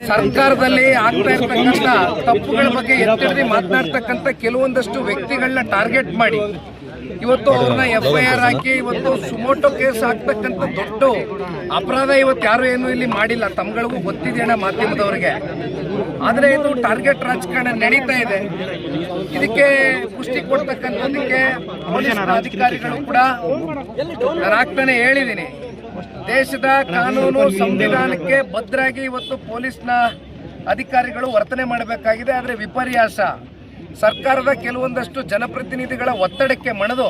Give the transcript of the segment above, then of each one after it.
ಸರ್ಕಾರದಲ್ಲಿ ಆಗ್ತಾ ಇರ್ತಕ್ಕಂಥ ತಪ್ಪುಗಳ ಬಗ್ಗೆ ಎತ್ತಿಡಿ ಮಾತನಾಡ್ತಕ್ಕಂಥ ಕೆಲವೊಂದಷ್ಟು ವ್ಯಕ್ತಿಗಳನ್ನ ಟಾರ್ಗೆಟ್ ಮಾಡಿ ಇವತ್ತು ಅವ್ರನ್ನ FIR ಹಾಕಿ ಇವತ್ತು ಸುಮೋಟೋ ಕೇಸ್ ಹಾಕ್ತಕ್ಕಂಥ ದೊಡ್ಡ ಅಪರಾಧ ಇವತ್ತು ಯಾರು ಏನು ಇಲ್ಲಿ ಮಾಡಿಲ್ಲ. ತಮ್ಗಳಿಗೂ ಗೊತ್ತಿದೆಯಣ್ಣ ಮಾಧ್ಯಮದವರಿಗೆ. ಆದರೆ ಇದು ಟಾರ್ಗೆಟ್ ರಾಜಕಾರಣ ನಡೀತಾ ಇದೆ. ಇದಕ್ಕೆ ಪುಷ್ಟಿ ಕೊಡ್ತಕ್ಕಂಥದ್ದಕ್ಕೆ ಪೊಲೀಸ್ ಅಧಿಕಾರಿಗಳು ಕೂಡ ನಾನು ಆಗ್ತಾನೆ ಹೇಳಿದ್ದೀನಿ, ದೇಶದ ಕಾನೂನು ಸಂವಿಧಾನಕ್ಕೆ ಬದ್ಧರಾಗಿ ಇವತ್ತು ಪೊಲೀಸ್ನ ಅಧಿಕಾರಿಗಳು ವರ್ತನೆ ಮಾಡಬೇಕಾಗಿದೆ. ಆದರೆ ವಿಪರ್ಯಾಸ ಸರ್ಕಾರದ ಕೆಲವೊಂದಷ್ಟು ಜನಪ್ರತಿನಿಧಿಗಳ ಒತ್ತಡಕ್ಕೆ ಮಣಿದು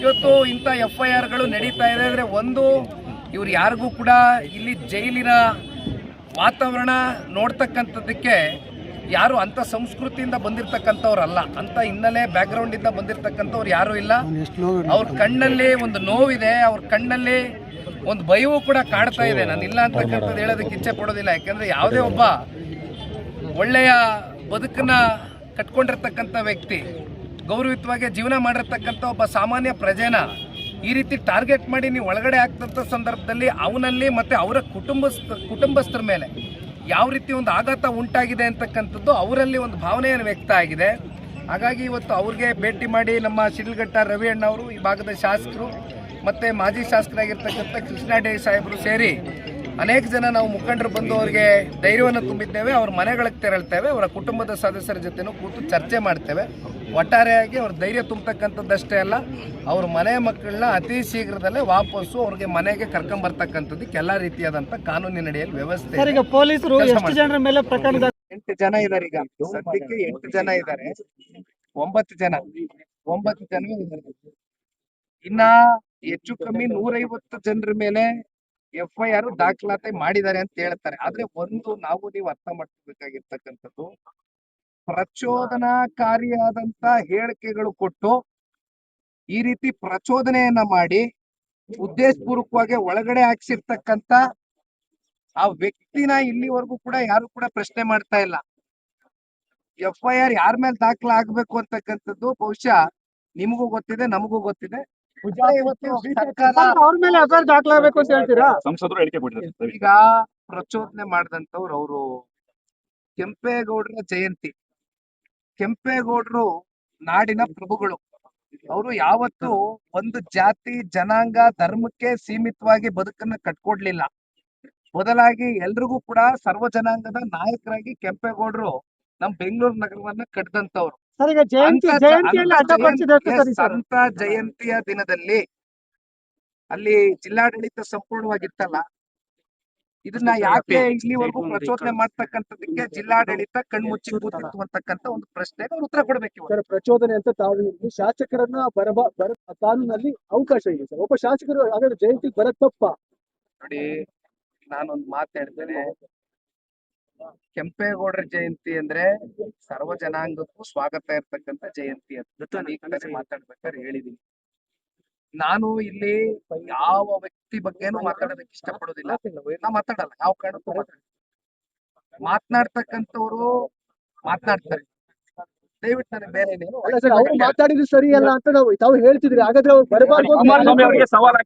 ಇವತ್ತು ಇಂಥ FIRಗಳು ನಡೀತಾ ಇದೆ. ಅಂದರೆ ಒಂದು, ಇವ್ರು ಯಾರಿಗೂ ಕೂಡ ಇಲ್ಲಿ ಜೈಲಿನ ವಾತಾವರಣ ನೋಡ್ತಕ್ಕಂಥದ್ದಕ್ಕೆ ಯಾರು ಅಂಥ ಸಂಸ್ಕೃತಿಯಿಂದ ಬಂದಿರತಕ್ಕಂಥವ್ರಲ್ಲ, ಅಂಥ ಹಿನ್ನೆಲೆ ಬ್ಯಾಕ್ಗ್ರೌಂಡಿಂದ ಬಂದಿರತಕ್ಕಂಥವ್ರು ಯಾರೂ ಇಲ್ಲ. ಅವ್ರ ಕಣ್ಣಲ್ಲಿ ಒಂದು ನೋವಿದೆ, ಅವ್ರ ಕಣ್ಣಲ್ಲಿ ಒಂದು ಭಯವೂ ಕೂಡ ಕಾಡ್ತಾ ಇದೆ. ನಾನು ಇಲ್ಲ ಅಂತಕ್ಕಂಥದ್ದು ಹೇಳೋದಕ್ಕೆ ಇಚ್ಛೆ ಪಡೋದಿಲ್ಲ. ಯಾಕೆಂದರೆ ಯಾವುದೇ ಒಬ್ಬ ಒಳ್ಳೆಯ ಬದುಕನ್ನ ಕಟ್ಕೊಂಡಿರ್ತಕ್ಕಂಥ ವ್ಯಕ್ತಿ, ಗೌರವಯುತವಾಗಿ ಜೀವನ ಮಾಡಿರ್ತಕ್ಕಂಥ ಒಬ್ಬ ಸಾಮಾನ್ಯ ಪ್ರಜೆನ ಈ ರೀತಿ ಟಾರ್ಗೆಟ್ ಮಾಡಿ ನೀವು ಒಳಗಡೆ ಆಗ್ತಂಥ ಸಂದರ್ಭದಲ್ಲಿ ಅವನಲ್ಲಿ ಮತ್ತು ಅವರ ಕುಟುಂಬಸ್ಥರ ಮೇಲೆ ಯಾವ ರೀತಿ ಒಂದು ಆಘಾತ ಉಂಟಾಗಿದೆ ಅಂತಕ್ಕಂಥದ್ದು ಅವರಲ್ಲಿ ಒಂದು ಭಾವನೆಯನ್ನು ವ್ಯಕ್ತ ಆಗಿದೆ. ಹಾಗಾಗಿ ಇವತ್ತು ಅವ್ರಿಗೆ ಭೇಟಿ ಮಾಡಿ ನಮ್ಮ ಶಿಡ್ಲಘಟ್ಟ ರವಿ ಅಣ್ಣವರು, ಈ ಭಾಗದ ಶಾಸಕರು ಮತ್ತು ಮಾಜಿ ಶಾಸಕರಾಗಿರ್ತಕ್ಕಂಥ ಕೃಷ್ಣಾಡೆ ಸಾಹೇಬರು ಸೇರಿ ಅನೇಕ ಜನ ನಾವು ಮುಖಂಡರು ಬಂದು ಅವರಿಗೆ ಧೈರ್ಯವನ್ನು ತುಂಬಿದ್ದೇವೆ. ಅವ್ರ ಮನೆಗಳಿಗೆ ತೆರಳ್ತೇವೆ, ಅವರ ಕುಟುಂಬದ ಸದಸ್ಯರ ಜೊತೆನೂ ಕೂತು ಚರ್ಚೆ ಮಾಡ್ತೇವೆ. ಒಟ್ಟಾರೆಯಾಗಿ ಅವ್ರ ಧೈರ್ಯ ತುಂಬತಕ್ಕಂಥದ್ದಷ್ಟೇ ಅಲ್ಲ, ಅವ್ರ ಮನೆ ಮಕ್ಕಳನ್ನ ಅತಿ ಶೀಘ್ರದಲ್ಲೇ ವಾಪಸ್ಸು ಅವ್ರಿಗೆ ಮನೆಗೆ ಕರ್ಕೊಂಬರ್ತಕ್ಕಂಥದ್ದಕ್ಕೆ ಎಲ್ಲ ರೀತಿಯಾದಂಥ ಕಾನೂನಿನಡಿಯಲ್ಲಿ ವ್ಯವಸ್ಥೆ. 8 ಜನ ಇದ್ದಾರೆ. ಈಗ ಸದ್ಯಕ್ಕೆ 8 ಜನ ಇದ್ದಾರೆ. 9 ಜನ ಇದ್ದಾರೆ. ಇನ್ನ ಹೆಚ್ಚು ಕಮ್ಮಿ 150 ಜನರ ಮೇಲೆ FIR ದಾಖಲಾತಿ ಮಾಡಿದ್ದಾರೆ ಅಂತ ಹೇಳ್ತಾರೆ. ಆದ್ರೆ ಒಂದು ನೀವು ಅರ್ಥ ಮಾಡ್ಕೋಬೇಕಾಗಿರ್ತಕ್ಕಂಥದ್ದು, ಪ್ರಚೋದನಾಕಾರಿಯಾದಂತ ಹೇಳಿಕೆಗಳು ಕೊಟ್ಟು ಈ ರೀತಿ ಪ್ರಚೋದನೆಯನ್ನ ಮಾಡಿ ಉದ್ದೇಶಪೂರ್ವಕವಾಗಿ ಒಳಗಡೆ ಹಾಕ್ಸಿರ್ತಕ್ಕಂಥ ಆ ವ್ಯಕ್ತಿನ ಇಲ್ಲಿವರೆಗೂ ಕೂಡ ಯಾರು ಕೂಡ ಪ್ರಶ್ನೆ ಮಾಡ್ತಾ ಇಲ್ಲ. FIR ಯಾರ ಮೇಲೆ ದಾಖಲೆ ಆಗ್ಬೇಕು ಅಂತಕ್ಕಂಥದ್ದು ಬಹುಶಃ ನಿಮಗೂ ಗೊತ್ತಿದೆ, ನಮಗೂ ಗೊತ್ತಿದೆ. ಅವ್ರ ಮೇಲೆ FIR ದಾಖಲಾಗಬೇಕು ಅಂತ ಹೇಳ್ತೀರಾ? ಸಂಸದರು ಹೇಳಿಕೆ ಕೊಟ್ಟಿದ್ದಾರೆ. ಈಗ ಪ್ರಚೋದನೆ ಮಾಡಿದಂತವ್ರು ಅವರು ಕೆಂಪೇಗೌಡರ ಜಯಂತಿ. ಕೆಂಪೇಗೌಡರು ನಾಡಿನ ಪ್ರಭುಗಳು. ಅವರು ಯಾವತ್ತೂ ಒಂದು ಜಾತಿ, ಜನಾಂಗ, ಧರ್ಮಕ್ಕೆ ಸೀಮಿತವಾಗಿ ಬದುಕನ್ನ ಕಟ್ಕೊಡ್ಲಿಲ್ಲ. ಬದಲಾಗಿ ಎಲ್ರಿಗೂ ಕೂಡ ಸರ್ವ ಜನಾಂಗದ ನಾಯಕರಾಗಿ ಕೆಂಪೇಗೌಡರು ನಮ್ ಬೆಂಗಳೂರು ನಗರವನ್ನ ಕಟ್ಟಿದಂತವ್ರು. ಸಂತ ಜಯಂತಿಯ ದಿನದಲ್ಲಿ ಅಲ್ಲಿ ಜಿಲ್ಲಾಡಳಿತ ಸಂಪೂರ್ಣವಾಗಿತ್ತಲ್ಲ, ಇದನ್ನ ಯಾಕೆ ಇಲ್ಲಿವರೆಗೂ ಪ್ರಚೋದನೆ ಮಾಡ್ತಕ್ಕಂಥದಕ್ಕೆ ಜಿಲ್ಲಾಡಳಿತ ಕಣ್ಮುಚ್ಚಿ ಕೂತಿತ್ತು ಅಂತಕ್ಕಂಥ ಒಂದು ಪ್ರಶ್ನೆಗೆ ಉತ್ತರ ಕೊಡ್ಬೇಕು. ಪ್ರಚೋದನೆ ಅಂತ ತಾವು ಶಾಸಕರನ್ನ ಕಾನೂನಲ್ಲಿ ಅವಕಾಶ ಇದೆ ಸರ್. ಒಬ್ಬ ಶಾಸಕರು ಹಾಗಾದ್ರೆ ಜಯಂತಿ ಬರ ತಪ್ಪ? ನೋಡಿ, ನಾನೊಂದು ಮಾತಾಡ್ತೇನೆ. ಕೆಂಪೇಗೌಡರ ಜಯಂತಿ ಅಂದ್ರೆ ಸರ್ವ ಜನಾಂಗಕ್ಕೂ ಸ್ವಾಗತ ಇರ್ತಕ್ಕಂಥ ಜಯಂತಿ ಅಂತ ಈ ಕಡೆ ಮಾತಾಡ್ಬೇಕಾದ್ರೆ ಹೇಳಿದೀನಿ. ನಾನು ಇಲ್ಲಿ ಯಾವ ವ್ಯಕ್ತಿ ಬಗ್ಗೆನೂ ಮಾತಾಡೋದಕ್ಕೆ ಇಷ್ಟಪಡೋದಿಲ್ಲ. ನಾ ಮಾತಾಡಲ್ಲ, ಯಾವ ಕಾರಣಕ್ಕೂ ಮಾತನಾಡ್ತಕ್ಕಂಥವ್ರು ಮಾತನಾಡ್ತಾರೆ. ದಯವಿಟ್ಟು ನನಗೆ ಬೇರೆ ಮಾತಾಡಿದ್ರು ಸರಿ ಅಲ್ಲ ಅಂತ ತಾವು ಹೇಳ್ತಿದ್ರಿ. ಹಾಗಾದ್ರೆ ಅವ್ರು ಬರಬಾರ್ದು.